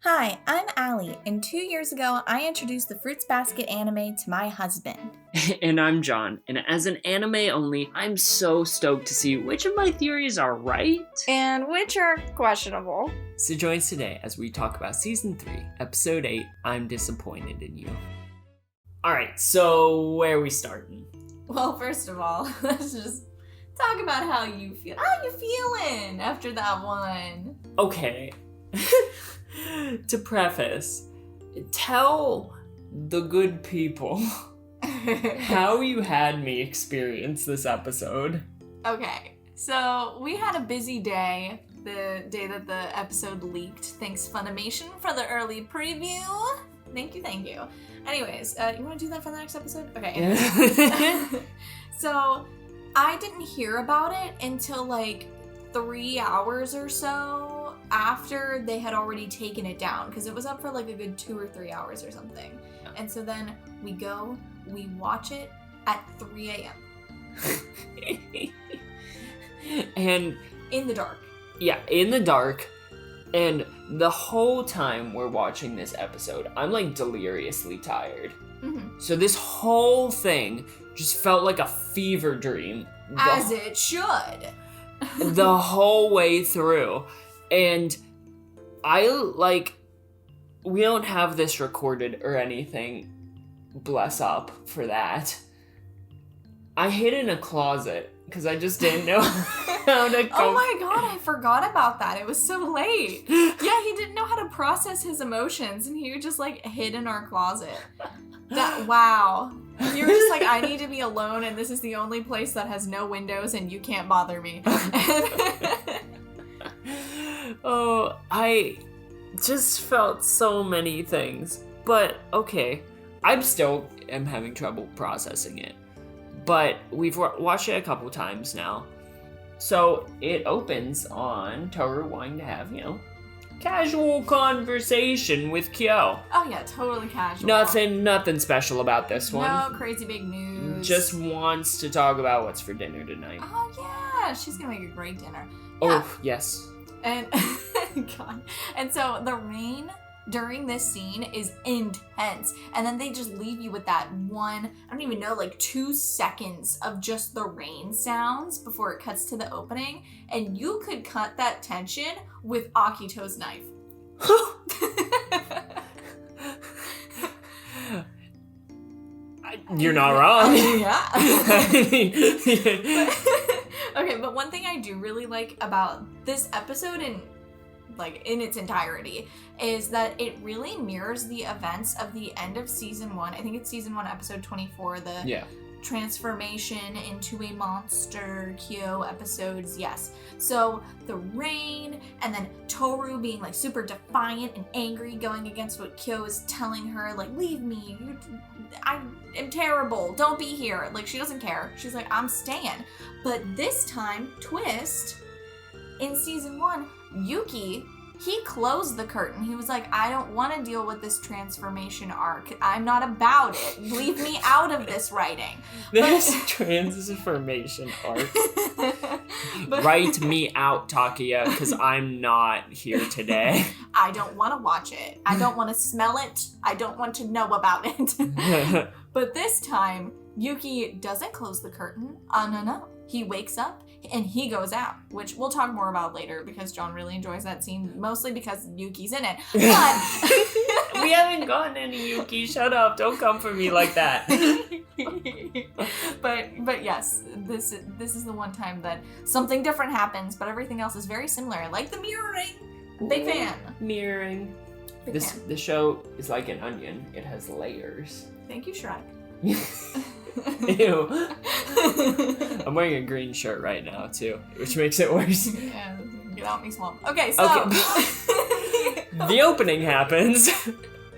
Hi, I'm Allie, and 2 years ago, I introduced the Fruits Basket anime to my husband. And I'm John, and as an anime only, I'm so stoked to see which of my theories are right and which are questionable. So join us today as we talk about Season 3, Episode 8, I'm Disappointed in You. Alright, so where are we starting? Well, first of all, let's just talk about how you feel. How you feeling after that one? Okay. To preface, tell the good people how you had me experience this episode. Okay, so we had a busy day, the day that the episode leaked. Thanks Funimation for the early preview. Thank you. Anyways, you want to do that for the next episode? Okay. So, I didn't hear about it until like 3 hours or so after they had already taken it down, because it was up for like a good 2 or 3 hours or something. And so then we watch it at 3 a.m. And in the dark. Yeah, in the dark. And the whole time we're watching this episode, I'm like deliriously tired. Mm-hmm. So this whole thing just felt like a fever dream. As it should. The whole way through. And we don't have this recorded or anything. Bless up for that. I hid in a closet because I just didn't know how to go. Oh my god, I forgot about that. It was so late. Yeah, he didn't know how to process his emotions, and he just like hid in our closet. Wow. You were just like, I need to be alone, and this is the only place that has no windows, and you can't bother me. Oh, I just felt so many things. But, okay, I'm still am having trouble processing it. But we've watched it a couple times now. So it opens on Tohru wanting to have, casual conversation with Kyo. Oh yeah, totally casual. Nothing special about this one. No crazy big news. Just wants to talk about what's for dinner tonight. Oh yeah, she's gonna make a great dinner. Oh, Yeah. yes. And God. And so the rain during this scene is intense. And then they just leave you with that one, I don't even know, like 2 seconds of just the rain sounds before it cuts to the opening. And you could cut that tension with Akito's knife. You're not wrong. Yeah. Okay, but one thing I do really like about this episode in its entirety is that it really mirrors the events of the end of season 1. I think it's season 1, episode 24, the transformation into a monster Kyo episodes, yes. So the rain, and then Tohru being like super defiant and angry, going against what Kyo is telling her, like, leave me, I am terrible, don't be here. Like, she doesn't care. She's like, I'm staying. But this time, twist, in season 1, Yuki, he closed the curtain. He was like, I don't want to deal with this transformation arc. I'm not about it. Leave me out of this writing. This transformation arc. Write me out, Takia, because I'm not here today. I don't want to watch it. I don't want to smell it. I don't want to know about it. But this time, Yuki doesn't close the curtain. No. He wakes up and he goes out, which we'll talk more about later because John really enjoys that scene, mostly because Yuki's in it. But we haven't gotten any Yuki. Shut up. Don't come for me like that. But yes, this is the one time that something different happens, but everything else is very similar, like the mirroring. Big fan. Mirroring. Big fan. The show is like an onion. It has layers. Thank you, Shrek. Ew. I'm wearing a green shirt right now too, which makes it worse. Yeah, get out me swamp. Okay, so the opening happens.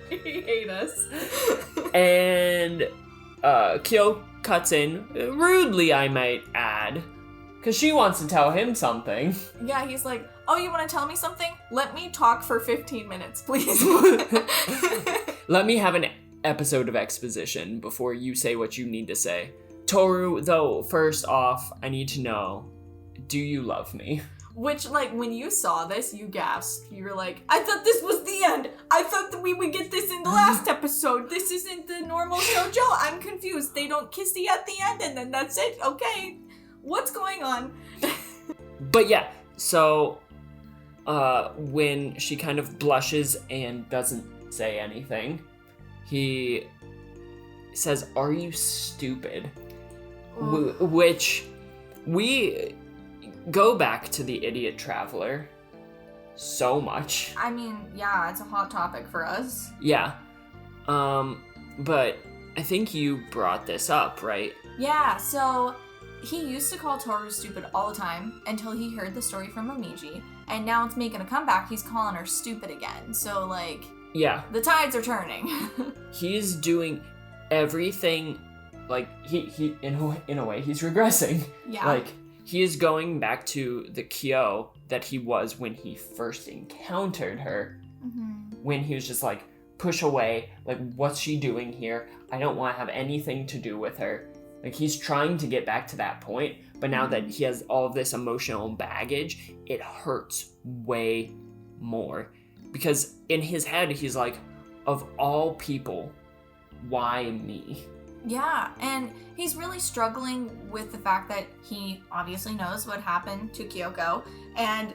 You hate us. And Kyo cuts in, rudely I might add, because she wants to tell him something. Yeah, he's like, oh, you want to tell me something? Let me talk for 15 minutes, please. Let me have an episode of exposition before you say what you need to say. Tohru, though, first off, I need to know, do you love me? Which, like, when you saw this, you gasped. You were like, I thought this was the end. we would get this in the last episode. This isn't the normal shoujo. I'm confused. They don't kissy at the end and then that's it? Okay. What's going on? But yeah, so when she kind of blushes and doesn't say anything, he says, "Are you stupid?" Which we go back to the idiot traveler so much. I mean, yeah, it's a hot topic for us. Yeah. But I think you brought this up, right? Yeah, so he used to call Tohru stupid all the time until he heard the story from Momiji, and now it's making a comeback. He's calling her stupid again. So, like, yeah, the tides are turning. He's doing everything, like, he in a way, he's regressing. Yeah. Like, he is going back to the Kyo that he was when he first encountered her, when he was just like, push away, like, what's she doing here? I don't want to have anything to do with her. Like, he's trying to get back to that point, but now that he has all of this emotional baggage, it hurts way more. Because in his head, he's like, of all people, why me? Yeah, and he's really struggling with the fact that he obviously knows what happened to Kyoko, and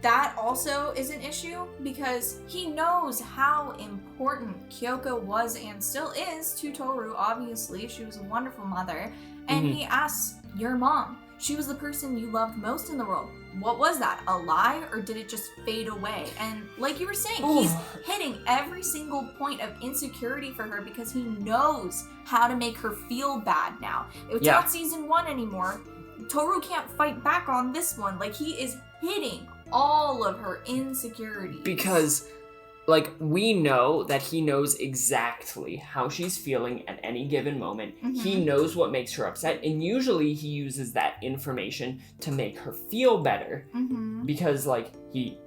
that also is an issue because he knows how important Kyoko was and still is to Tohru. Obviously, she was a wonderful mother, and he asks, your mom, she was the person you loved most in the world. What was that? A lie, or did it just fade away? And like you were saying, he's hitting every single point of insecurity for her because he knows how to make her feel bad now. It's not season 1 anymore. Tohru can't fight back on this one. Like, he is hitting all of her insecurities. Because, like, we know that he knows exactly how she's feeling at any given moment. He knows what makes her upset, and usually he uses that information to make her feel better. Because, like, he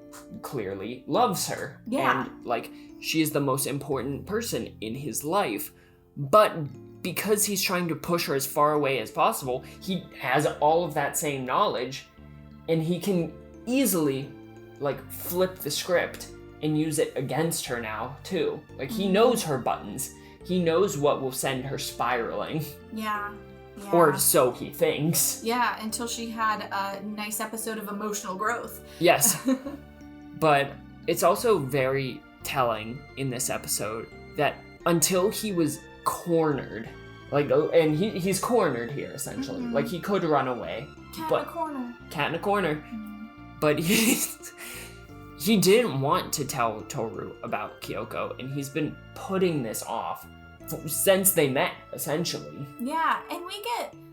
clearly loves her. Yeah. And, like, she is the most important person in his life. But because he's trying to push her as far away as possible, he has all of that same knowledge, and he can easily, like, flip the script and use it against her now, too. Like, he knows her buttons. He knows what will send her spiraling. Yeah. Or so he thinks. Yeah, until she had a nice episode of emotional growth. Yes. But it's also very telling in this episode that until he was cornered, like, and he's cornered here, essentially. Like, he could run away. Cat in a corner. But he didn't want to tell Tohru about Kyoko, and he's been putting this off since they met, essentially. Yeah, and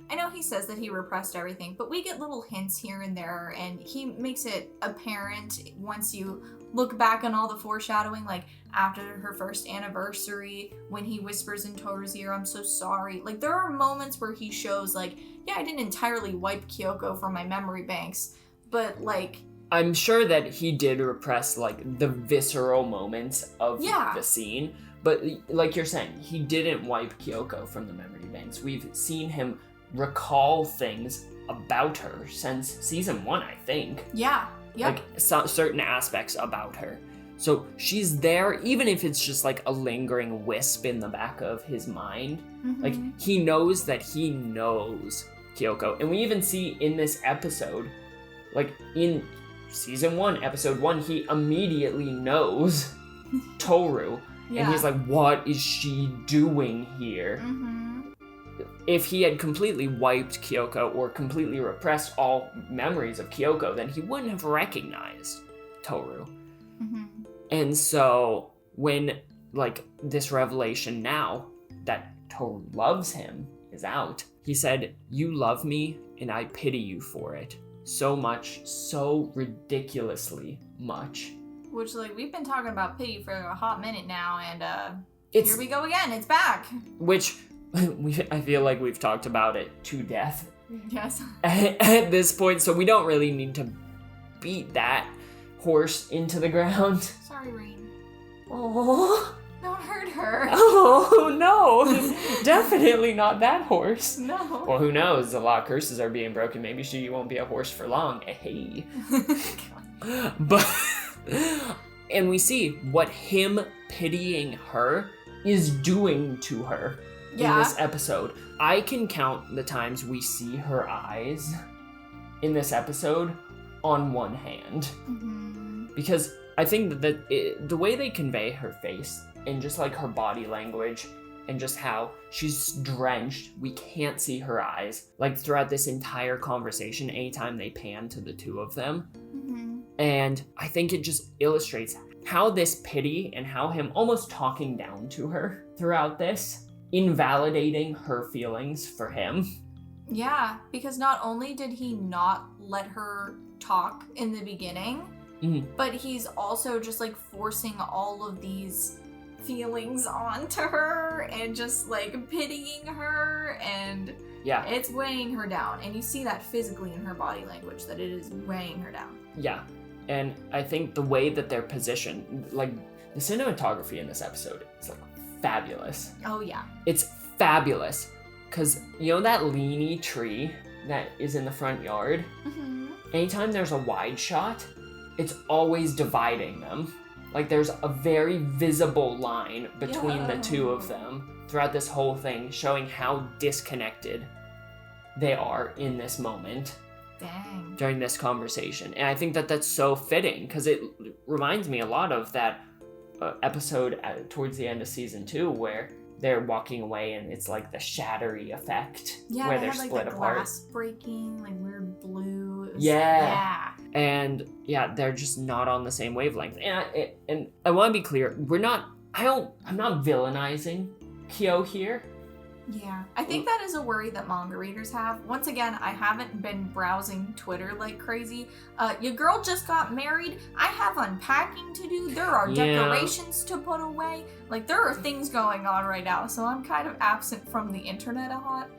I know he says that he repressed everything, but we get little hints here and there, and he makes it apparent once you look back on all the foreshadowing, like after her first anniversary, when he whispers in Tohru's ear, I'm so sorry. Like, there are moments where he shows, like, yeah, I didn't entirely wipe Kyoko from my memory banks, but, like, I'm sure that he did repress, like, the visceral moments of the scene, but like you're saying, he didn't wipe Kyoko from the memory banks. We've seen him recall things about her since season 1, I think. Yeah. Like, certain aspects about her. So she's there, even if it's just, like, a lingering wisp in the back of his mind. Like, he knows that he knows Kyoko. And we even see in this episode, like, in season 1, episode 1, he immediately knows Tohru. And he's like, what is she doing here? If he had completely wiped Kyoko or completely repressed all memories of Kyoko, then he wouldn't have recognized Tohru. And so when, like, this revelation now that Tohru loves him is out, he said, you love me and I pity you for it. So much, so ridiculously much. Which, like, we've been talking about pity for a hot minute now, and here we go again, it's back. Which, I feel like we've talked about it to death. Yes. At this point, so we don't really need to beat that horse into the ground. Sorry, Rain. Oh. Don't hurt her. Oh, no. Definitely not that horse. No. Well, who knows? A lot of curses are being broken. Maybe she won't be a horse for long. Hey. But And we see what him pitying her is doing to her in this episode. I can count the times we see her eyes in this episode on one hand. Because I think that the way they convey her face and just like her body language and just how she's drenched, we can't see her eyes. Like throughout this entire conversation, anytime they pan to the two of them. And I think it just illustrates how this pity and how him almost talking down to her throughout this, invalidating her feelings for him. Yeah, because not only did he not let her talk in the beginning, but he's also just like forcing all of these feelings onto her and just like pitying her, and it's weighing her down. And you see that physically in her body language, that it is weighing her down. Yeah, and I think the way that they're positioned, like the cinematography in this episode is like fabulous. Oh yeah. It's fabulous. Because you know that leany tree that is in the front yard? Anytime there's a wide shot, it's always dividing them. Like there's a very visible line between the two of them throughout this whole thing, showing how disconnected they are in this moment. Dang. During this conversation. And I think that that's so fitting, because it reminds me a lot of that episode towards the end of season 2 where they're walking away and it's like the shattery effect where they're split like the apart. Glass breaking, like weird blue. And they're just not on the same wavelength. And I want to be clear, I'm not villainizing Kyo here. Yeah, I think that is a worry that manga readers have. Once again, I haven't been browsing Twitter like crazy. Your girl just got married. I have unpacking to do. There are decorations to put away. Like, there are things going on right now, so I'm kind of absent from the internet a hot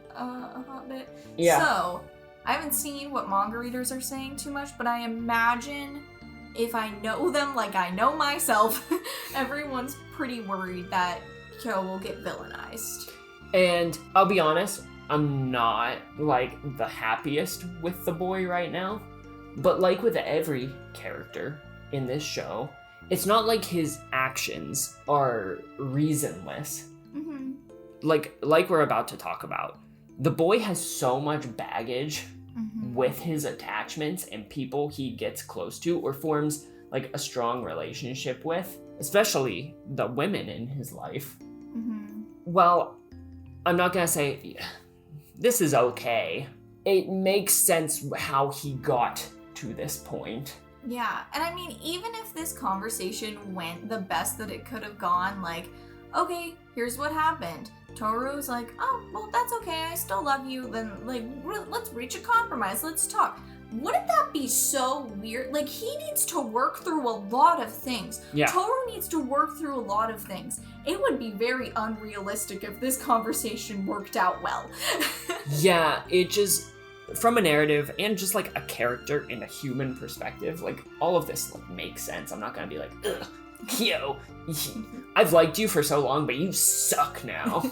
bit. Yeah. So, I haven't seen what manga readers are saying too much, but I imagine if I know them like I know myself, everyone's pretty worried that Kyo will get villainized. And I'll be honest, I'm not, like, the happiest with the boy right now. But like with every character in this show, it's not like his actions are reasonless. Like we're about to talk about. The boy has so much baggage with his attachments and people he gets close to or forms, like, a strong relationship with, especially the women in his life. Well, I'm not gonna say this is okay. It makes sense how he got to this point. Yeah, and I mean, even if this conversation went the best that it could have gone, like, okay, here's what happened. Tohru's like, oh, well, that's okay, I still love you, then, like, let's reach a compromise, let's talk. Wouldn't that be so weird? Like, he needs to work through a lot of things. Yeah. Tohru needs to work through a lot of things. It would be very unrealistic if this conversation worked out well. Yeah, it just, from a narrative and just, like, a character in a human perspective, like, all of this, like, makes sense. I'm not gonna be like, ugh, Kyo, I've liked you for so long, but you suck now.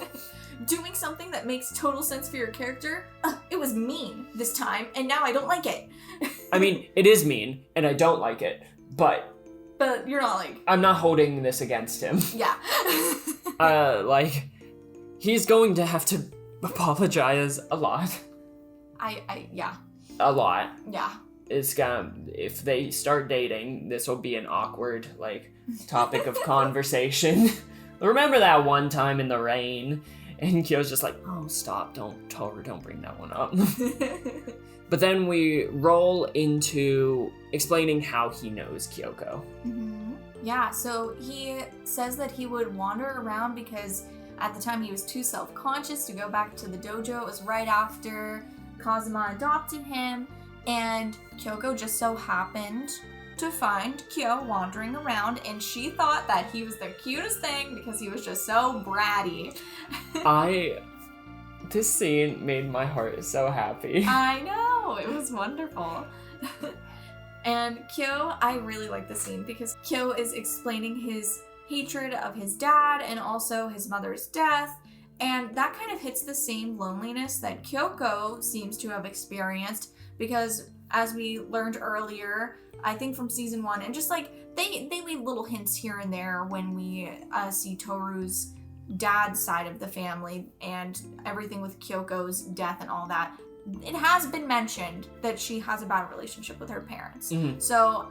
Doing something that makes total sense for your character, it was mean this time, and now I don't like it. I mean, it is mean, and I don't like it, but you're not like... I'm not holding this against him. Yeah. Like, he's going to have to apologize a lot. Yeah. A lot. Yeah. It's gonna, if they start dating, this will be an awkward, like, topic of conversation. Remember that one time in the rain? And Kyo's just like, oh, stop, Tohru, don't bring that one up. But then we roll into explaining how he knows Kyoko. Yeah, so he says that he would wander around because at the time he was too self-conscious to go back to the dojo. It was right after Kazuma adopted him, and Kyoko just so happened to find Kyo wandering around, and she thought that he was the cutest thing because he was just so bratty. This scene made my heart so happy. I know, it was wonderful. And Kyo, I really like this scene because Kyo is explaining his hatred of his dad and also his mother's death, and that kind of hits the same loneliness that Kyoko seems to have experienced because as we learned earlier, I think from season 1, and just like they leave little hints here and there when we see Tohru's dad's side of the family and everything with Kyoko's death and all that. It has been mentioned that she has a bad relationship with her parents. So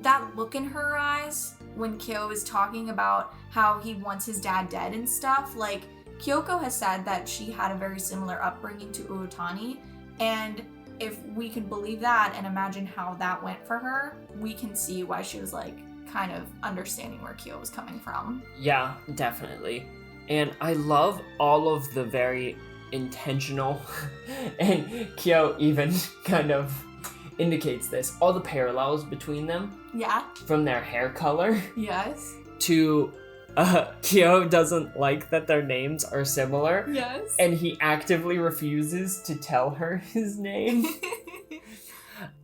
that look in her eyes when Kyo is talking about how he wants his dad dead and stuff, like Kyoko has said that she had a very similar upbringing to Uotani, and if we can believe that and imagine how that went for her, we can see why she was like kind of understanding where Kyo was coming from. Yeah, definitely. And I love all of the very intentional, and Kyo even kind of indicates this, all the parallels between them. Yeah. From their hair color. Yes. To Kyo doesn't like that their names are similar. Yes. And he actively refuses to tell her his name.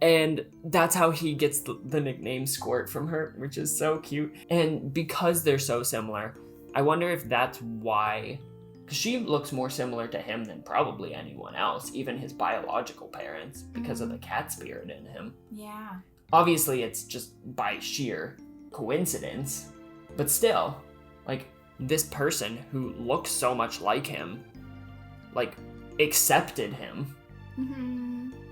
And that's how he gets the nickname Squirt from her, which is so cute. And because they're so similar, I wonder if that's why, because she looks more similar to him than probably anyone else, even his biological parents, because of the cat spirit in him. Yeah. Obviously, it's just by sheer coincidence, but still, like, this person who looks so much like him, like, accepted him,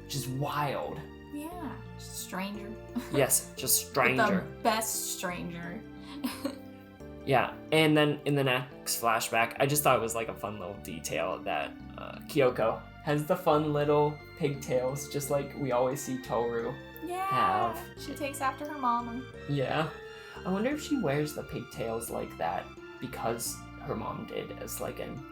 which is wild. Yeah, stranger. Yes, just stranger. The best stranger. Yeah, and then in the next flashback, I just thought it was like a fun little detail that Kyoko has the fun little pigtails, just like we always see Tohru have. She takes after her mama. Yeah. I wonder if she wears the pigtails like that because her mom did, as like an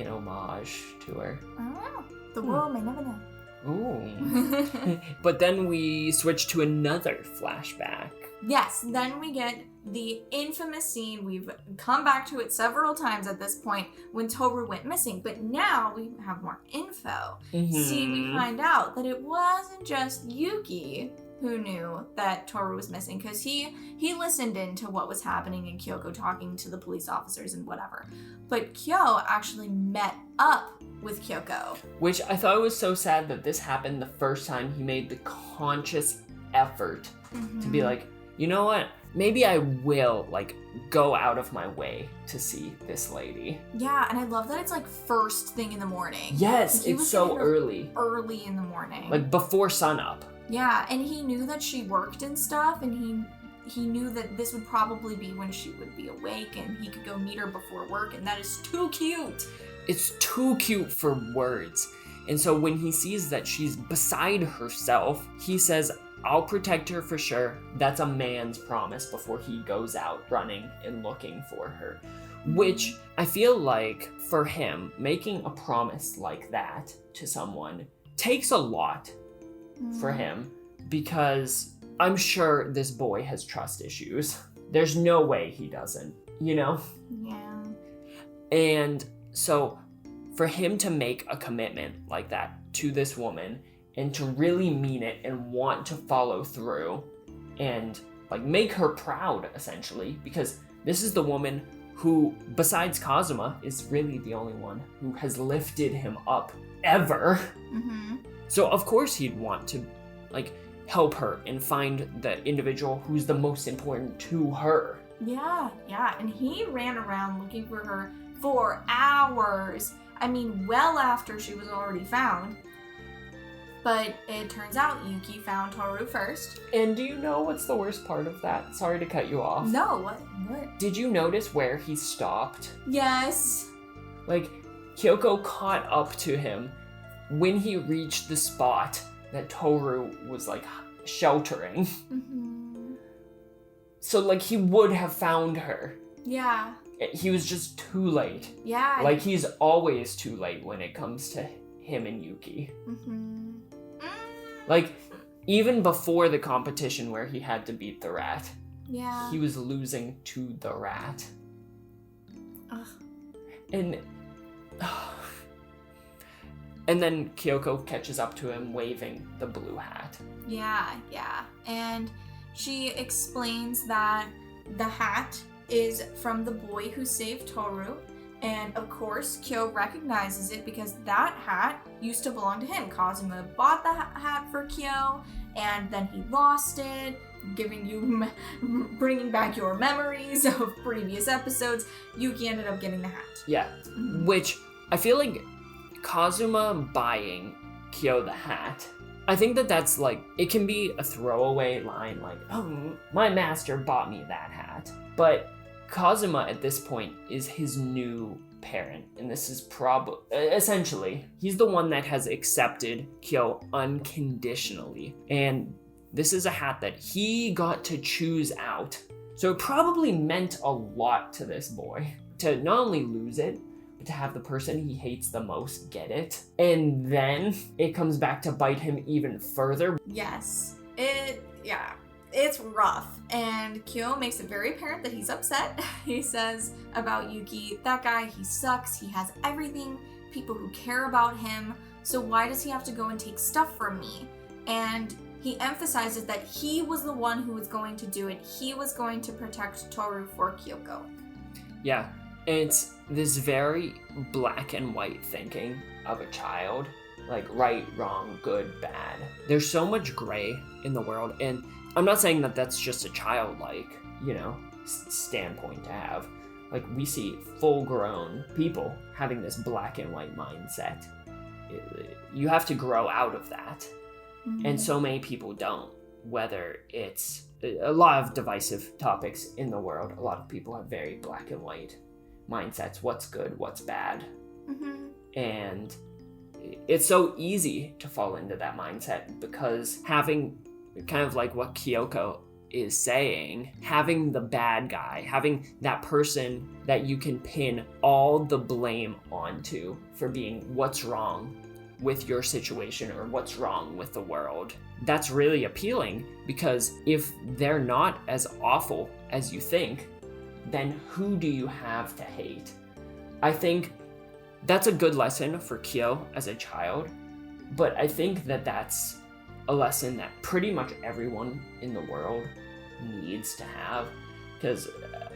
homage to her. I don't know. The world may never know. Ooh. But then we switch to another flashback. Yes, then we get the infamous scene. We've come back to it several times at this point when Tohru went missing, but now we have more info. See, we find out that it wasn't just Yuki who knew that Tohru was missing, because he listened into what was happening in Kyoko talking to the police officers and whatever. But Kyo actually met up with Kyoko. Which I thought was so sad that this happened the first time he made the conscious effort to be like, you know what? Maybe I will, like, go out of my way to see this lady. Yeah, and I love that it's, like, first thing in the morning. Yes, like, it's so early. Early in the morning. Like, before sunup. Yeah, and he knew that she worked and stuff, and he knew that this would probably be when she would be awake, and he could go meet her before work, and that is too cute. It's too cute for words. And so when he sees that she's beside herself, he says, I'll protect her for sure. That's a man's promise before he goes out running and looking for her. Which I feel like for him, making a promise like that to someone takes a lot for him, because I'm sure this boy has trust issues. There's no way he doesn't, you know? Yeah. And so for him to make a commitment like that to this woman and to really mean it and want to follow through and like make her proud, essentially, because this is the woman who, besides Kazuma, is really the only one who has lifted him up ever. So of course he'd want to like help her and find the individual who's the most important to her. Yeah, and he ran around looking for her for hours. I mean, well after she was already found. But it turns out Yuki found Tohru first. And do you know what's the worst part of that? Sorry to cut you off. No, what? Did you notice where he stopped? Yes. Like, Kyoko caught up to him when he reached the spot that Tohru was, like, sheltering. So, like, he would have found her. Yeah. He was just too late. Yeah. Like, he's always too late when it comes to him and Yuki. Like, even before the competition where he had to beat the rat, he was losing to the rat. Ugh. And then Kyoko catches up to him waving the blue hat. Yeah. And she explains that the hat is from the boy who saved Tohru, And of course, Kyo recognizes it because that hat used to belong to him. Kazuma bought the hat for Kyo, and then he lost it, bringing back your memories of previous episodes. Yuki ended up getting the hat. Yeah, which I feel like Kazuma buying Kyo the hat, I think that's like, it can be a throwaway line like, oh, my master bought me that hat. But Kazuma at this point is his new parent, and this is essentially, he's the one that has accepted Kyo unconditionally. And this is a hat that he got to choose out. So it probably meant a lot to this boy to not only lose it, but to have the person he hates the most get it. And then it comes back to bite him even further. Yes. It's rough. And Kyo makes it very apparent that he's upset. He says about Yuki, that guy, he sucks, he has everything, people who care about him, so why does he have to go and take stuff from me? And he emphasizes that he was the one who was going to do it. He was going to protect Tohru for Kyoko. Yeah, it's this very black and white thinking of a child. Like right, wrong, good, bad. There's so much gray in the world, and I'm not saying that that's just a childlike, standpoint to have. Like, we see full-grown people having this black and white mindset. You have to grow out of that. Mm-hmm. And so many people don't. Whether it's a lot of divisive topics in the world, a lot of people have very black and white mindsets. What's good, what's bad. Mm-hmm. And it's so easy to fall into that mindset because having, kind of like what Kyoko is saying, having the bad guy, having that person that you can pin all the blame onto for being what's wrong with your situation or what's wrong with the world, that's really appealing, because if they're not as awful as you think, then who do you have to hate? I think that's a good lesson for Kyo as a child, but I think that's a lesson that pretty much everyone in the world needs to have, because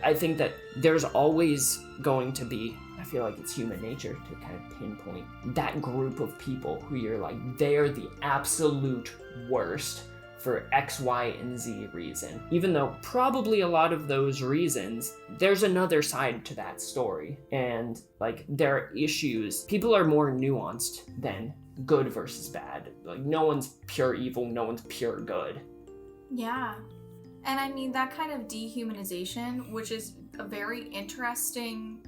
I think that there's always going to be, I feel like it's human nature to kind of pinpoint that group of people who you're like, they're the absolute worst for X, Y, and Z reason. Even though probably a lot of those reasons, there's another side to that story. And like, there are issues. People are more nuanced than good versus bad. Like, no one's pure evil, no one's pure good. Yeah. And I mean, that kind of dehumanization, which is a very interesting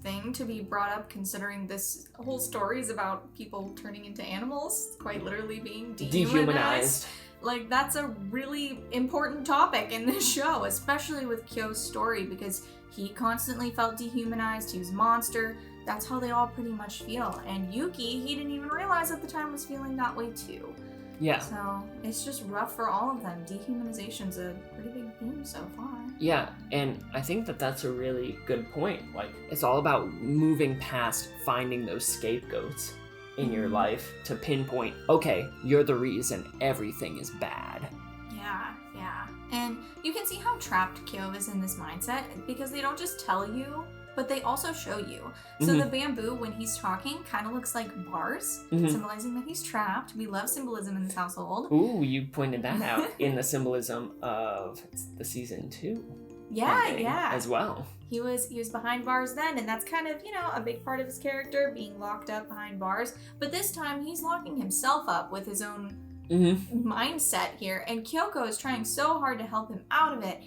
thing to be brought up, considering this whole story is about people turning into animals, quite literally being dehumanized. Like, that's a really important topic in this show, especially with Kyo's story, because he constantly felt dehumanized, he was a monster. That's how they all pretty much feel. And Yuki, he didn't even realize at the time, was feeling that way too. Yeah. So it's just rough for all of them. Dehumanization's a pretty big theme so far. Yeah, and I think that's a really good point. Like, it's all about moving past finding those scapegoats in your life to pinpoint, okay, you're the reason everything is bad. Yeah. And you can see how trapped Kyo is in this mindset, because they don't just tell you, but they also show you. So the bamboo, when he's talking, kind of looks like bars, symbolizing that he's trapped. We love symbolism in this household. Ooh, you pointed that out in the symbolism of the season 2. Yeah. As well. He was behind bars then, and that's kind of, a big part of his character, being locked up behind bars. But this time, he's locking himself up with his own mindset here, and Kyoko is trying so hard to help him out of it,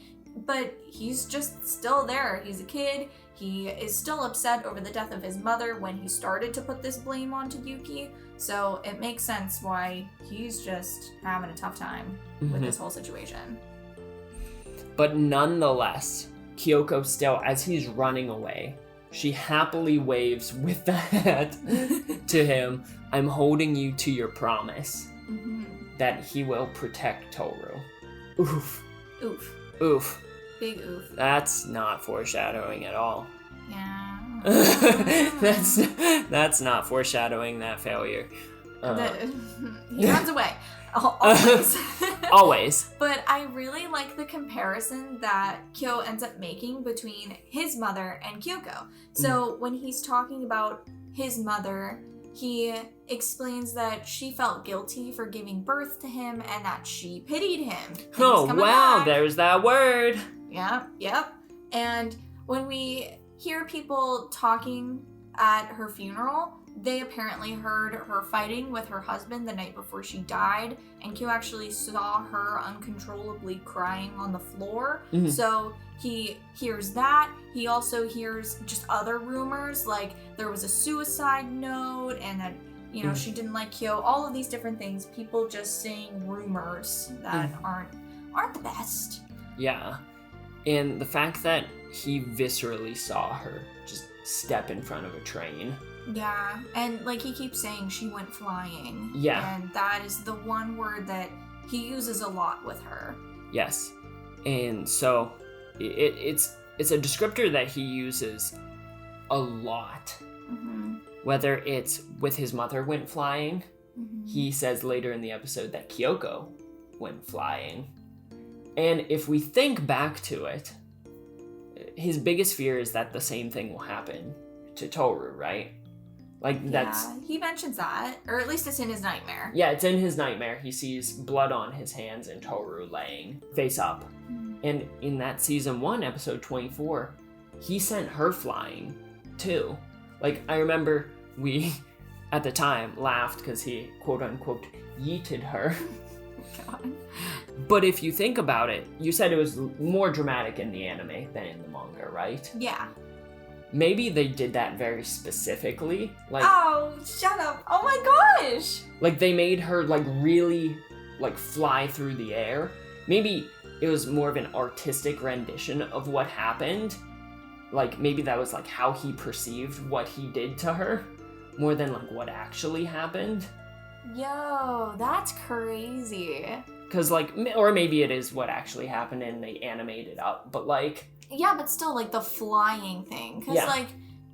but he's just still there. He's a kid. He is still upset over the death of his mother when he started to put this blame onto Yuki, so it makes sense why he's just having a tough time with this whole situation. But nonetheless, Kyoko still, as he's running away, she happily waves with the hat to him, I'm holding you to your promise that he will protect Tohru. Oof. Big oof. That's not foreshadowing at all. Yeah. That's not foreshadowing that failure. He runs away. always. Always. But I really like the comparison that Kyo ends up making between his mother and Kyoko. So when he's talking about his mother, he explains that she felt guilty for giving birth to him and that she pitied him. And Oh, he's coming wow, back. there's that word. Yep. And when we hear people talking at her funeral, they apparently heard her fighting with her husband the night before she died, and Kyo actually saw her uncontrollably crying on the floor. So he hears that. He also hears just other rumors, like there was a suicide note and that, you know, she didn't like Kyo. All of these different things. People just saying rumors that aren't the best. Yeah. And the fact that he viscerally saw her just step in front of a train. Yeah, and like he keeps saying she went flying. Yeah. And that is the one word that he uses a lot with her. Yes. And so it's a descriptor that he uses a lot. Whether it's with his mother went flying, he says later in the episode that Kyoko went flying. And if we think back to it, his biggest fear is that the same thing will happen to Tohru, right? Like that's... Yeah, he mentions that, or at least it's in his nightmare. Yeah, it's in his nightmare. He sees blood on his hands and Tohru laying face up. And in that season 1, episode 24, he sent her flying too. Like, I remember we, at the time, laughed because he, quote unquote, yeeted her. God. But if you think about it, you said it was more dramatic in the anime than in the manga, right? Yeah. Maybe they did that very specifically. Like, oh, shut up. Oh my gosh. Like, they made her, like, really, like, fly through the air. Maybe it was more of an artistic rendition of what happened. Like, maybe that was, like, how he perceived what he did to her, more than, like, what actually happened. Yo, that's crazy. Because, like, or maybe it is what actually happened and they animated up, but, like... Yeah, but still, like, the flying thing. Because, like,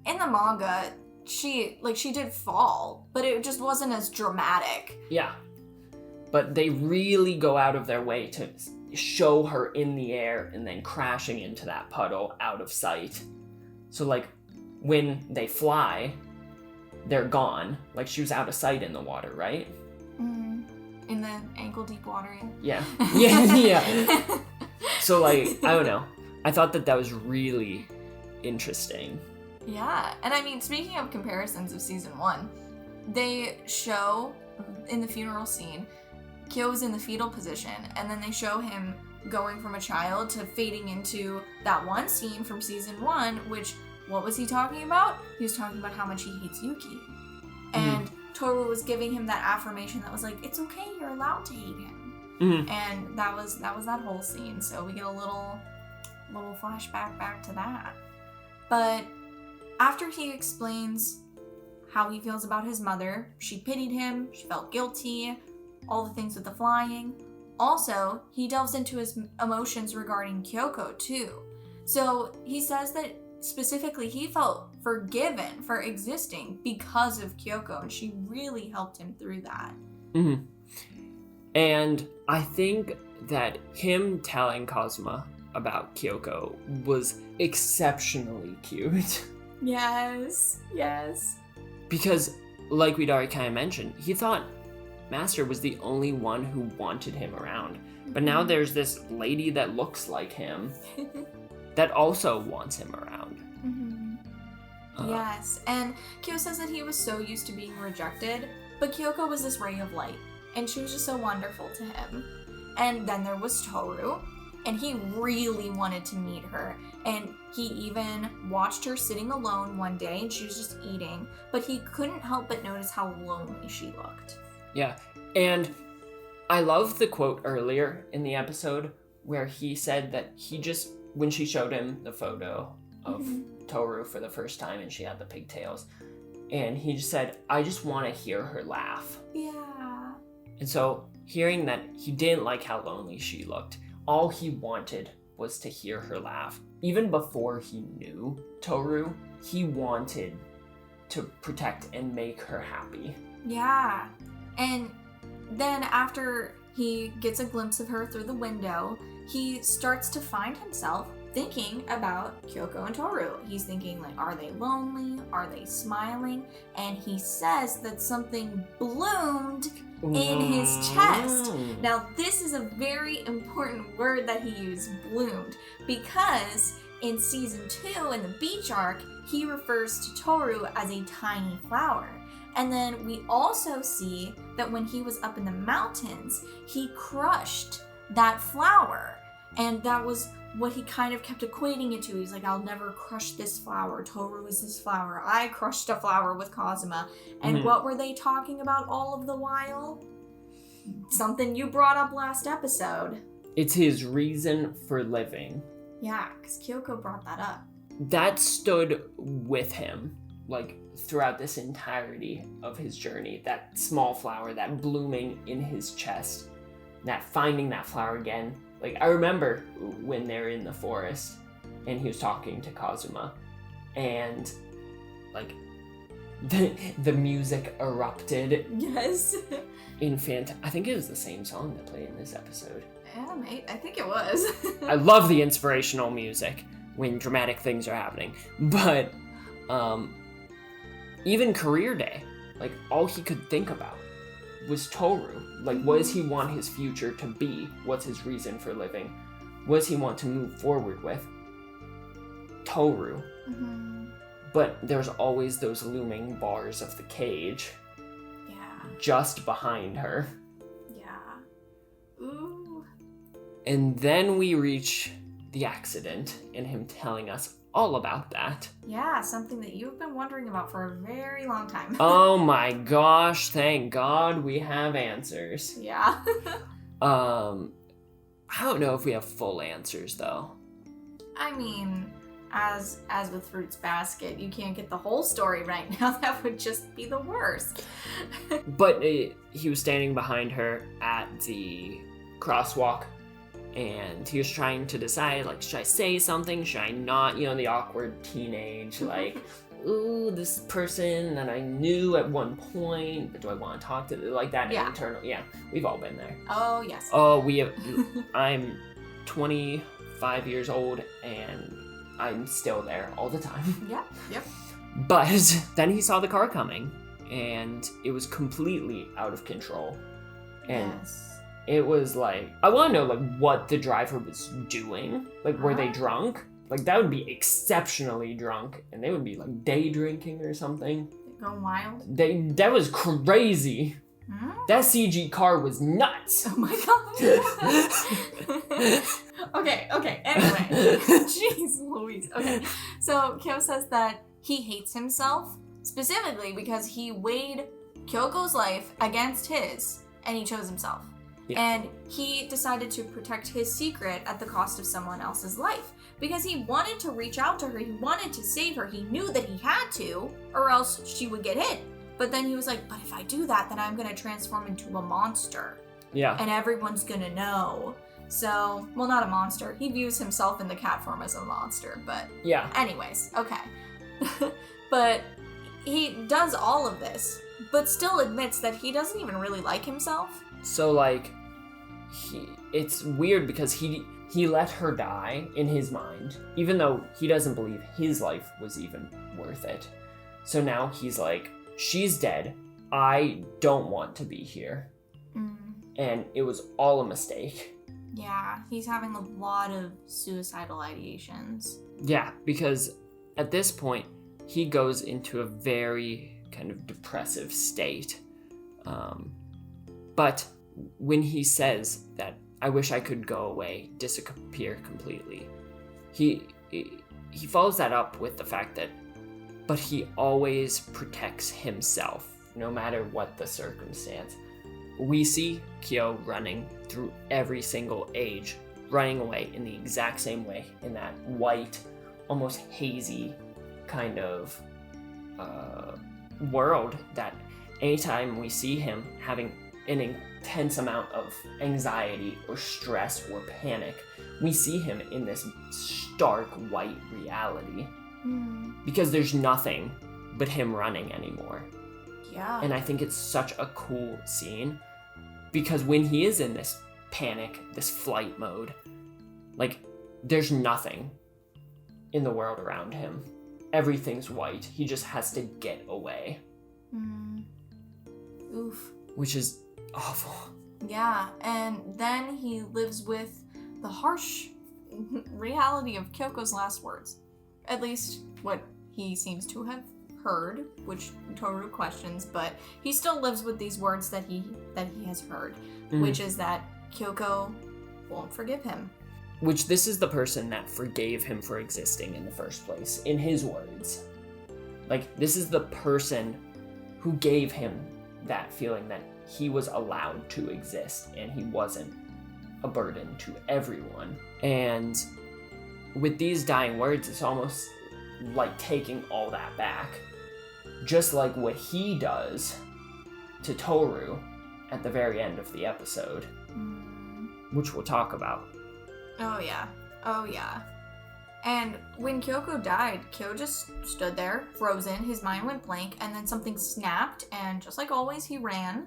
in the manga, she did fall, but it just wasn't as dramatic. Yeah. But they really go out of their way to show her in the air and then crashing into that puddle out of sight. So, like, when they fly, they're gone. Like, she was out of sight in the water, right? In the ankle-deep water, yeah. Yeah. So, like, I don't know. I thought that was really interesting. Yeah, and I mean, speaking of comparisons of season 1, they show in the funeral scene, Kyo's in the fetal position, and then they show him going from a child to fading into that one scene from season 1, which, what was he talking about? He was talking about how much he hates Yuki. And Tohru was giving him that affirmation that was like, it's okay, you're allowed to hate him. And that was that whole scene, so we get a little flashback back to that. But after he explains how he feels about his mother, she pitied him, she felt guilty, all the things with the flying. Also, he delves into his emotions regarding Kyoko too. So he says that specifically he felt forgiven for existing because of Kyoko, and she really helped him through that. And I think that him telling Kazuma about Kyoko was exceptionally cute. Yes. Because, like we'd already kind of mentioned, he thought Master was the only one who wanted him around. But now there's this lady that looks like him that also wants him around. Yes, and Kyo says that he was so used to being rejected, but Kyoko was this ray of light, and she was just so wonderful to him. And then there was Tohru, and he really wanted to meet her, and he even watched her sitting alone one day, and she was just eating, but he couldn't help but notice how lonely she looked. Yeah, and I love the quote earlier in the episode where he said that he just, when she showed him the photo of Tohru for the first time and she had the pigtails, and he just said, I just want to hear her laugh. Yeah. And so hearing that he didn't like how lonely she looked, all he wanted was to hear her laugh. Even before he knew Tohru, he wanted to protect and make her happy. Yeah. And then after he gets a glimpse of her through the window, he starts to find himself thinking about Kyoko and Tohru. He's thinking, like, are they lonely? Are they smiling? And he says that something bloomed in his chest. Now, this is a very important word that he used, bloomed, because in season 2, in the beach arc, he refers to Tohru as a tiny flower. And then we also see that when he was up in the mountains, he crushed that flower. And that was what he kind of kept equating it to. He's like, I'll never crush this flower. Tohru is this flower. I crushed a flower with Kazuma. And what were they talking about all of the while? Something you brought up last episode. It's his reason for living. Yeah, because Kyoko brought that up. That stood with him, like, throughout this entirety of his journey. That small flower, that blooming in his chest, that finding that flower again. Like, I remember when they're in the forest and he was talking to Kazuma and, like, the music erupted. Yes. I think it was the same song that played in this episode. Yeah, mate, I think it was. I love the inspirational music when dramatic things are happening. But, even career day, like, all he could think about was Tohru. Like, what does he want his future to be? What's his reason for living? What does he want to move forward with? Tohru. Mm-hmm. But there's always those looming bars of the cage. Yeah. Just behind her. Yeah. Ooh. And then we reach the accident and him telling us all about that. Yeah, something that you've been wondering about for a very long time. Oh my gosh, thank God we have answers. Yeah. I don't know if we have full answers though. I mean, as with Fruits Basket, you can't get the whole story right now. That would just be the worst. But he was standing behind her at the crosswalk and he was trying to decide, like, should I say something? Should I not? You know, the awkward teenage, like, ooh, this person that I knew at one point, but do I want to talk to them? Like that internal, we've all been there. Oh, yes. Oh, I'm 25 years old and I'm still there all the time. Yeah, yep. But then he saw the car coming and it was completely out of control. And yes. It was like, I want to know, like, what the driver was doing. Like, were they drunk? Like, that would be exceptionally drunk, and they would be, like, day drinking or something. Going wild? That was crazy. Hmm? That CG car was nuts. Oh my god. Okay, anyway. Jeez Louise. Okay, so Kyo says that he hates himself, specifically because he weighed Kyoko's life against his, and he chose himself. Yeah. And he decided to protect his secret at the cost of someone else's life. Because he wanted to reach out to her, he wanted to save her, he knew that he had to, or else she would get hit. But then he was like, but if I do that, then I'm gonna transform into a monster. Yeah. And everyone's gonna know. So, well, not a monster. He views himself in the cat form as a monster, but... Yeah. Anyways, okay. But he does all of this, but still admits that he doesn't even really like himself. So, like, it's weird because he let her die in his mind, even though he doesn't believe his life was even worth it. So now he's like, she's dead. I don't want to be here. Mm. And it was all a mistake. Yeah, he's having a lot of suicidal ideations. Yeah, because at this point, he goes into a very kind of depressive state. But when he says that, I wish I could go away, disappear completely, he follows that up with the fact that, but he always protects himself, no matter what the circumstance. We see Kyo running through every single age, running away in the exact same way, in that white, almost hazy kind of world that anytime we see him having an intense amount of anxiety or stress or panic, we see him in this stark white reality. Because there's nothing but him running anymore. Yeah. And I think it's such a cool scene. Because when he is in this panic, this flight mode, like, there's nothing in the world around him. Everything's white. He just has to get away. Oof. Which is awful. Yeah, and then he lives with the harsh reality of Kyoko's last words. At least what he seems to have heard, which Tohru questions, but he still lives with these words that he has heard, which is that Kyoko won't forgive him. Which this is the person that forgave him for existing in the first place, in his words. Like, this is the person who gave him that feeling that he was allowed to exist and he wasn't a burden to everyone. And with these dying words, it's almost like taking all that back. Just like what he does to Tohru at the very end of the episode, which we'll talk about. Oh yeah. And when Kyoko died, Kyo just stood there, frozen, his mind went blank, and then something snapped, and just like always, he ran.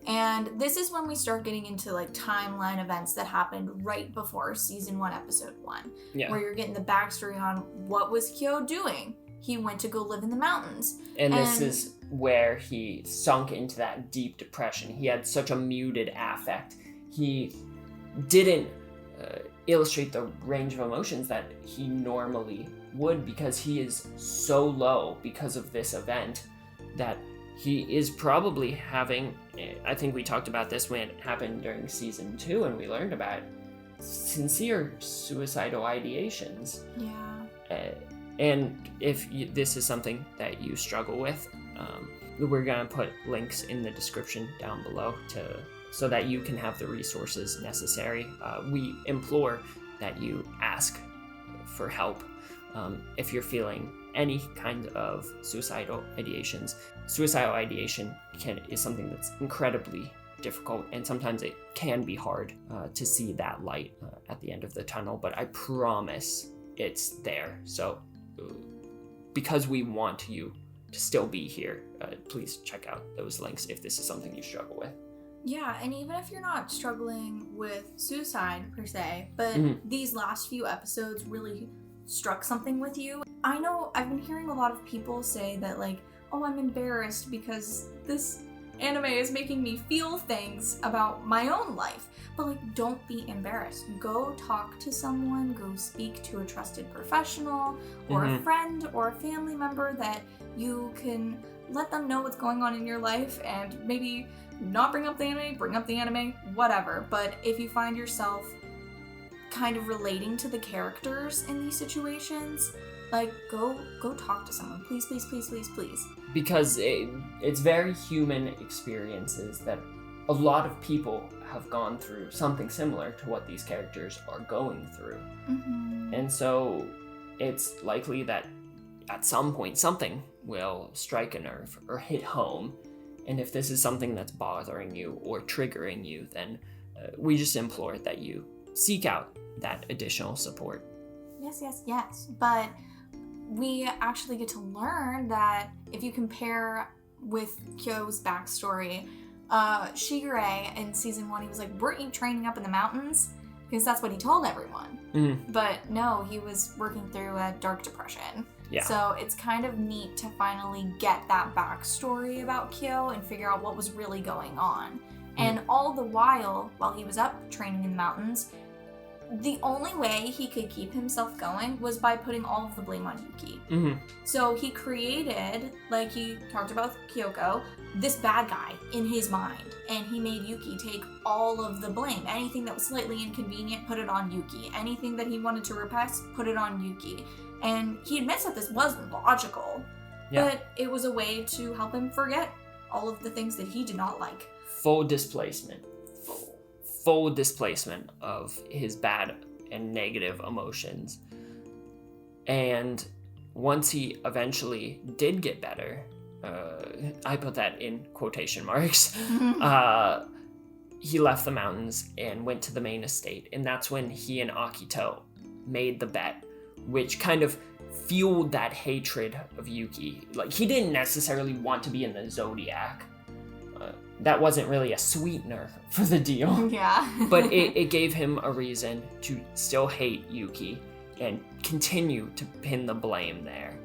And this is when we start getting into like timeline events that happened right before season 1, episode 1. Yeah. Where you're getting the backstory on what was Kyo doing. He went to go live in the mountains. And this is where he sunk into that deep depression. He had such a muted affect. He didn't illustrate the range of emotions that he normally would, because he is so low because of this event that he is probably having, I think we talked about this when it happened during season 2 and we learned about sincere suicidal ideations. Yeah. And if this is something that you struggle with, we're going to put links in the description down below so that you can have the resources necessary. We implore that you ask for help if you're feeling any kind of suicidal ideations. Suicidal ideation is something that's incredibly difficult, and sometimes it can be hard to see that light at the end of the tunnel, but I promise it's there. So because we want you to still be here, please check out those links if this is something you struggle with. Yeah, and even if you're not struggling with suicide per se, but these last few episodes really struck something with you. I know I've been hearing a lot of people say that, like, oh, I'm embarrassed because this anime is making me feel things about my own life. But, like, don't be embarrassed. Go talk to someone, go speak to a trusted professional or a friend or a family member that you can let them know what's going on in your life, and maybe not bring up the anime, whatever. But if you find yourself kind of relating to the characters in these situations, like, go talk to someone. Please. Because it's very human experiences that a lot of people have gone through something similar to what these characters are going through. And so it's likely that at some point something will strike a nerve or hit home. And if this is something that's bothering you or triggering you, then we just implore that you seek out that additional support. Yes. But we actually get to learn that if you compare with Kyo's backstory, Shigure in season 1, he was like, weren't you training up in the mountains? Because that's what he told everyone. But no, he was working through a dark depression. Yeah. So it's kind of neat to finally get that backstory about Kyo and figure out what was really going on. And all the while he was up training in the mountains, the only way he could keep himself going was by putting all of the blame on Yuki. So he created, like he talked about with Kyoko, this bad guy in his mind. And he made Yuki take all of the blame. Anything that was slightly inconvenient, put it on Yuki. Anything that he wanted to repress, put it on Yuki. And he admits that this wasn't logical, but it was a way to help him forget all of the things that he did not like. Full displacement of his bad and negative emotions. And once he eventually did get better, I put that in quotation marks, he left the mountains and went to the main estate. And that's when he and Akito made the bet, which kind of fueled that hatred of Yuki. Like, he didn't necessarily want to be in the Zodiac, that wasn't really a sweetener for the deal. Yeah. But it gave him a reason to still hate Yuki and continue to pin the blame there.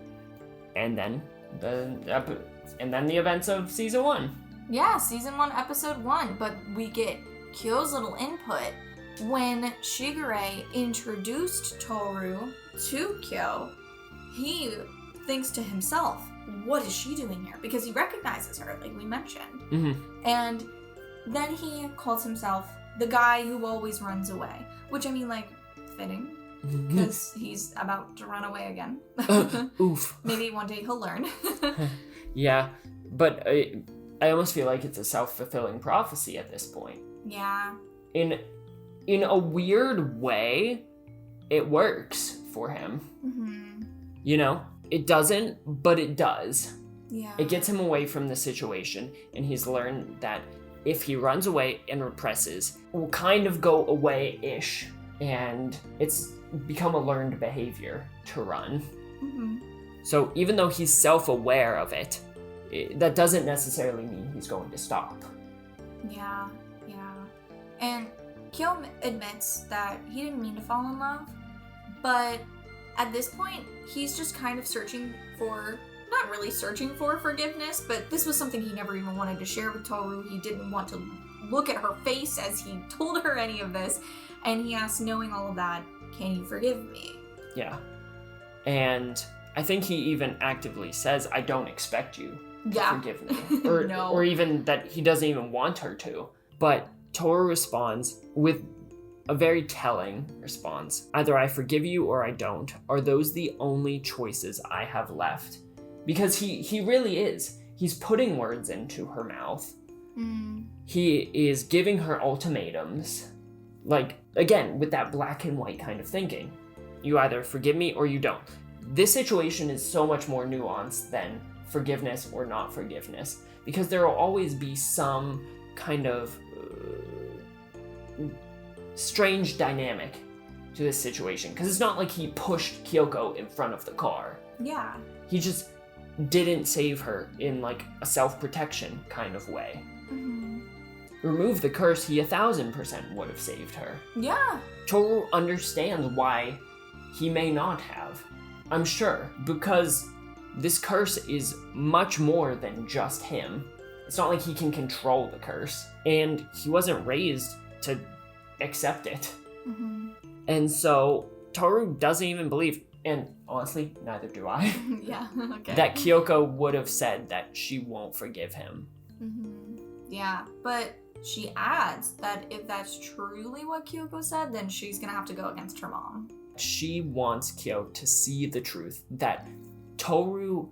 And then the events of season 1. Yeah, season 1, episode 1. But we get Kyo's little input when Shigure introduced Tohru to Kyo. He thinks to himself, what is she doing here? Because he recognizes her, like we mentioned. Mm-hmm. And then he calls himself the guy who always runs away. Which, I mean, like, fitting. Because he's about to run away again. Oof. Maybe one day he'll learn. Yeah, but I almost feel like it's a self-fulfilling prophecy at this point. Yeah. In a weird way, it works for him. Mm-hmm. You know? It doesn't, but it does. Yeah. It gets him away from the situation, and he's learned that if he runs away and represses, it will kind of go away-ish, and it's become a learned behavior to run. Mm-hmm. So even though he's self-aware of it, that doesn't necessarily mean he's going to stop. Yeah. And Kyo admits that he didn't mean to fall in love, but at this point, he's just kind of not really searching for forgiveness, but this was something he never even wanted to share with Tohru. He didn't want to look at her face as he told her any of this, and he asked, knowing all of that, can you forgive me? Yeah. And I think he even actively says, I don't expect you to forgive me. Or, No. Or even that he doesn't even want her to. But Tohru responds with a very telling response. Either I forgive you or I don't. Are those the only choices I have left? Because he really is. He's putting words into her mouth. Mm. He is giving her ultimatums. Like, again, with that black and white kind of thinking. You either forgive me or you don't. This situation is so much more nuanced than forgiveness or not forgiveness. Because there will always be some kind of strange dynamic to this situation. Because it's not like he pushed Kyoko in front of the car. Yeah. He just didn't save her in like a self-protection kind of way. Mm-hmm. Remove the curse, he 1,000% would have saved her. Yeah. Tohru understands why he may not have. I'm sure, because this curse is much more than just him. It's not like he can control the curse, and he wasn't raised to accept it. Mm-hmm. And so Tohru doesn't even believe, and honestly, neither do I, Yeah, okay. that Kyoko would have said that she won't forgive him. Mm-hmm. Yeah, but she adds that if that's truly what Kyoko said, then she's gonna have to go against her mom. She wants Kyo to see the truth that Tohru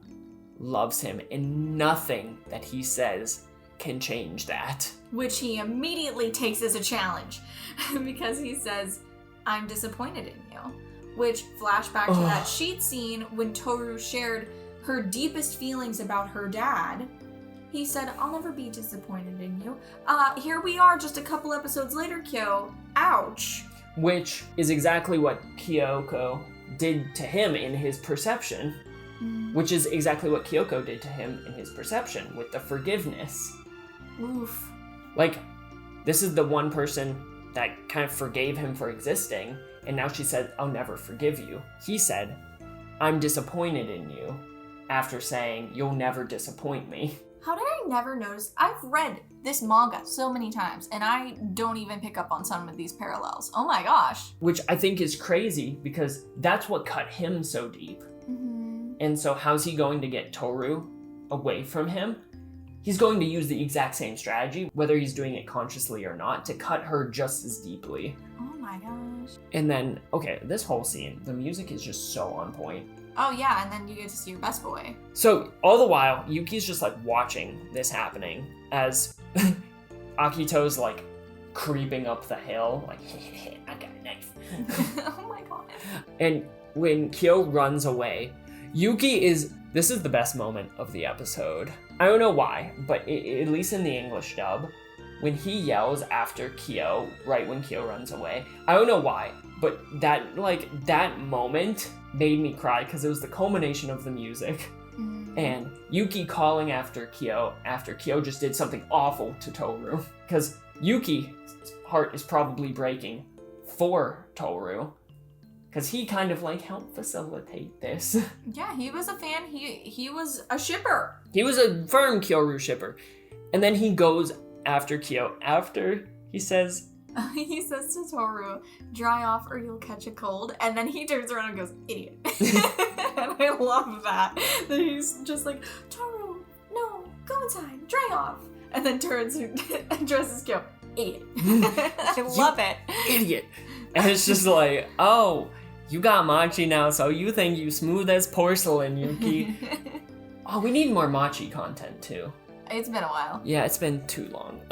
loves him and nothing that he says can change that. Which he immediately takes as a challenge because he says, I'm disappointed in you. Which, flashback to that sheet scene when Tohru shared her deepest feelings about her dad. He said, I'll never be disappointed in you. Here we are just a couple episodes later, Kyo. Ouch. Which is exactly what Kyoko did to him in his perception. Which is exactly what Kyoko did to him in his perception with the forgiveness. Oof. Like, this is the one person that kind of forgave him for existing, and now she said, I'll never forgive you. He said, I'm disappointed in you, after saying, you'll never disappoint me. How did I never notice? I've read this manga so many times, and I don't even pick up on some of these parallels. Oh my gosh. Which I think is crazy, because that's what cut him so deep. Mm-hmm. And so how's he going to get Tohru away from him? He's going to use the exact same strategy, whether he's doing it consciously or not, to cut her just as deeply. Oh my gosh. And then, okay, this whole scene, the music is just so on point. Oh yeah, and then you get to see your best boy. So, all the while, Yuki's just, like, watching this happening as Akito's, like, creeping up the hill, like, I got a knife. Oh my god. And when Kyo runs away, Yuki this is the best moment of the episode. I don't know why, but at least in the English dub, when he yells after Kyo, right when Kyo runs away, I don't know why, but that moment made me cry because it was the culmination of the music. And Yuki calling after Kyo just did something awful to Tohru. Because Yuki's heart is probably breaking for Tohru. Because he kind of like helped facilitate this. Yeah, he was a fan. He was a shipper. He was a firm Kyoru shipper. And then he goes after Kyo after he says... He says to Tohru, dry off or you'll catch a cold. And then he turns around and goes, idiot. And I love that. That he's just like, Tohru, no, go inside, dry off. And then turns and addresses Kyo, idiot. I love it. Idiot. And it's just like, oh, you got Machi now, so you think you smooth as porcelain, Yuki. Oh, we need more Machi content too. It's been a while. Yeah, it's been too long.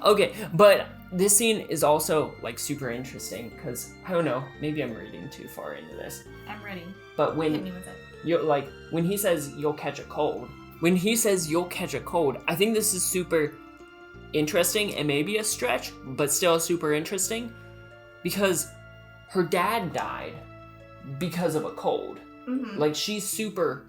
Okay, but this scene is also like super interesting because I don't know, maybe I'm reading too far into this. I'm ready. But when Hit me with it. you like when he says you'll catch a cold, I think this is super interesting and maybe a stretch, but still super interesting because her dad died because of a cold. Mm-hmm. Like she's super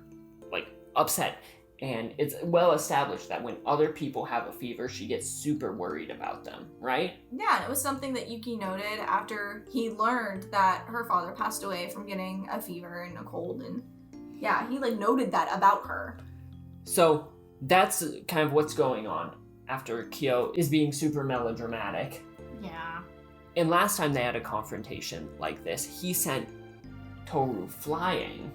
like upset. And it's well established that when other people have a fever, she gets super worried about them, right? Yeah, and it was something that Yuki noted after he learned that her father passed away from getting a fever and a cold. And yeah, he like noted that about her. So that's kind of what's going on after Kyo is being super melodramatic. Yeah. And last time they had a confrontation like this, he sent Tohru flying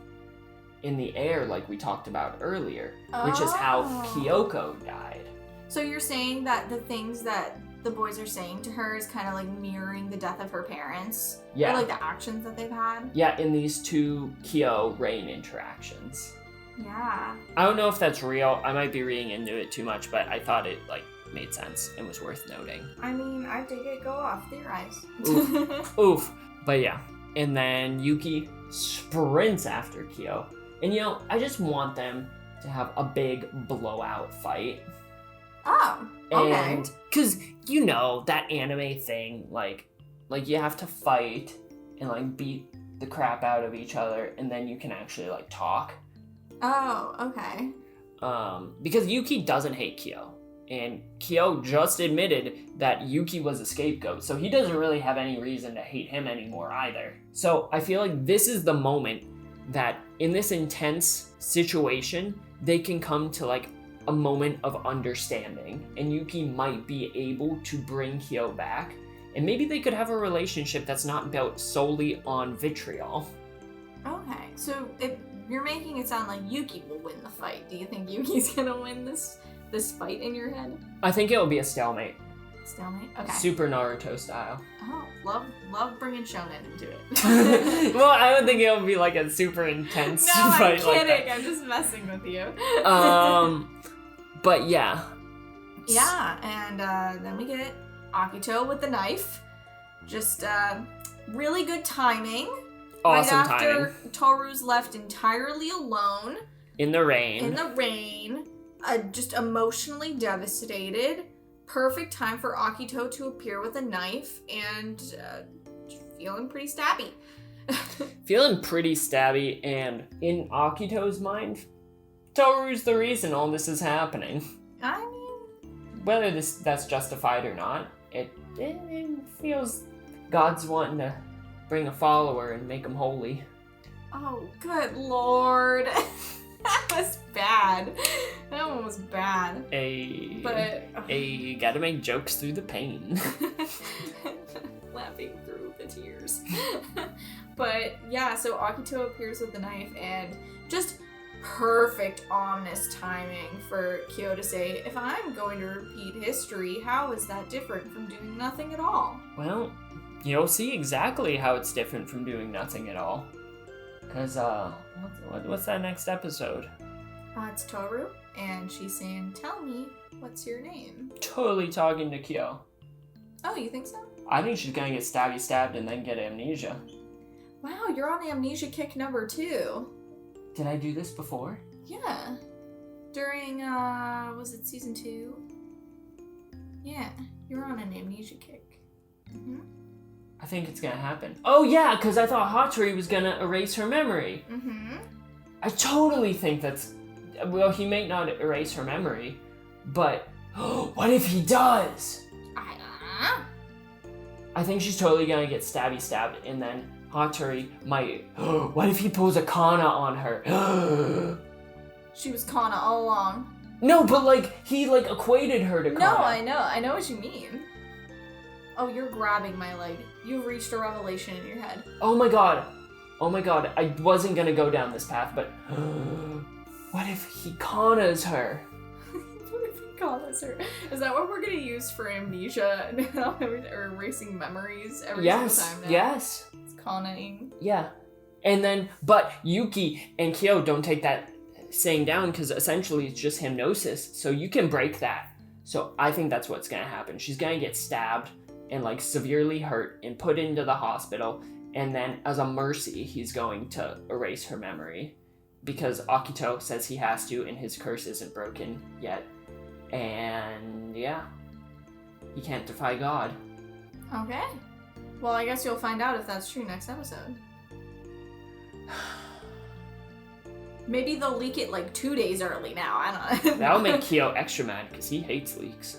in the air like we talked about earlier, which is how Kyoko died. So you're saying that the things that the boys are saying to her is kind of like mirroring the death of her parents? Yeah. Or like the actions that they've had? Yeah, in these two Kyo-Rain interactions. Yeah. I don't know if that's real. I might be reading into it too much, but I thought it like made sense and was worth noting. I mean, I dig it. Go off. Theorize. Oof. But yeah. And then Yuki sprints after Kyo. And I just want them to have a big blowout fight. Oh, okay. And, cause that anime thing, like you have to fight and like beat the crap out of each other and then you can actually like talk. Oh, okay. Because Yuki doesn't hate Kyo. And Kyo just admitted that Yuki was a scapegoat, so he doesn't really have any reason to hate him anymore either. So I feel like this is the moment that in this intense situation, they can come to like a moment of understanding and Yuki might be able to bring Kyo back and maybe they could have a relationship that's not built solely on vitriol. Okay, so if you're making it sound like Yuki will win the fight, do you think Yuki's gonna win this fight in your head? I think it'll be a stalemate. Stalemate? Okay. Super Naruto style. Oh, love bringing shonen into it. Well, I don't think it'll be like a super intense fight. No, I'm kidding. Like that. I'm just messing with you. But yeah. Yeah, and then we get Akito with the knife. Just really good timing. Awesome right after timing. Tohru's left entirely alone. In the rain. Just emotionally devastated. Perfect time for Akito to appear with a knife and feeling pretty stabby. Feeling pretty stabby, and in Akito's mind, Tohru's the reason all this is happening. I mean, whether that's justified or not, it feels God's wanting to bring a follower and make him holy. Oh, good lord. That was bad. That one was bad. You gotta make jokes through the pain. Laughing through the tears. But yeah, so Akito appears with the knife and just perfect ominous timing for Kyo to say, if I'm going to repeat history, how is that different from doing nothing at all? Well, you'll see exactly how it's different from doing nothing at all. Because, what's that next episode? It's Tohru, and she's saying, tell me, what's your name? Totally talking to Kyo. Oh, you think so? I think she's gonna get stabbed and then get amnesia. Wow, you're on amnesia kick number 2. Did I do this before? Yeah. During, was it season 2? Yeah, you're on an amnesia kick. Mm-hmm. I think it's gonna happen. Oh yeah, because I thought Hatori was gonna erase her memory. Mm-hmm. I totally think that's... Well, he may not erase her memory, but what if he does? I think she's totally gonna get stabbed, and then Hatori might... What if he pulls a Kana on her? She was Kana all along. No, but like, he like equated her to Kana. No, I know what you mean. Oh, you're grabbing my leg. You've reached a revelation in your head. Oh my god, I wasn't gonna go down this path, but... What if he Kanas her? What if he Kanas her? Is that what we're gonna use for amnesia now? Or erasing memories every single time now? Yes. It's Kanaing. Yeah. And then, but Yuki and Kyo don't take that saying down because essentially it's just hypnosis, so you can break that. So I think that's what's gonna happen. She's gonna get stabbed and like severely hurt and put into the hospital, and then as a mercy, he's going to erase her memory because Akito says he has to and his curse isn't broken yet. And yeah, he can't defy God. Okay. Well, I guess you'll find out if that's true next episode. Maybe they'll leak it like 2 days early now. I don't know. That'll make Kyo extra mad because he hates leaks.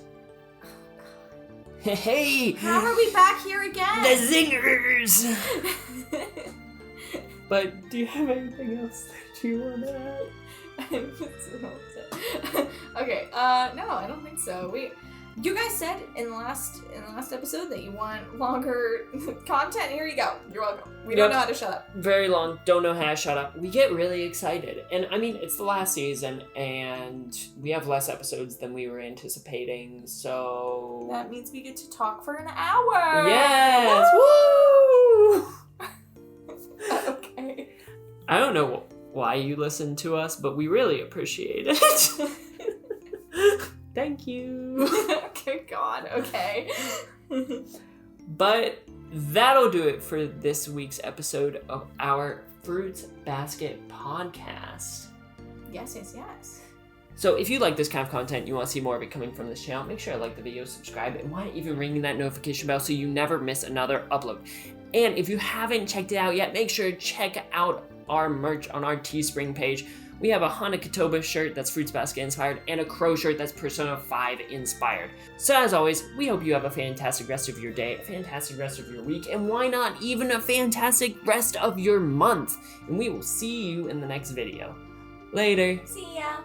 Hey! How are we back here again? The zingers! But do you have anything else that you want to add? I'm so upset. Okay, no, I don't think so. You guys said in the last episode that you want longer content. Here you go. You're welcome. We don't know how to shut up. Very long. Don't know how to shut up. We get really excited. And I mean, it's the last season and we have less episodes than we were anticipating, so... That means we get to talk for an hour! Yes! Woo! Okay. I don't know why you listen to us, but we really appreciate it. Thank you. Okay, God, okay. But that'll do it for this week's episode of our Fruits Basket podcast. Yes. So if you like this kind of content, you want to see more of it coming from this channel, make sure to like the video, subscribe, and why not even ring that notification bell so you never miss another upload. And if you haven't checked it out yet, make sure to check out our merch on our Teespring page. We have a Hanakatoba shirt that's Fruits Basket inspired and a Crow shirt that's Persona 5 inspired. So as always, we hope you have a fantastic rest of your day, a fantastic rest of your week, and why not even a fantastic rest of your month. And we will see you in the next video. Later. See ya.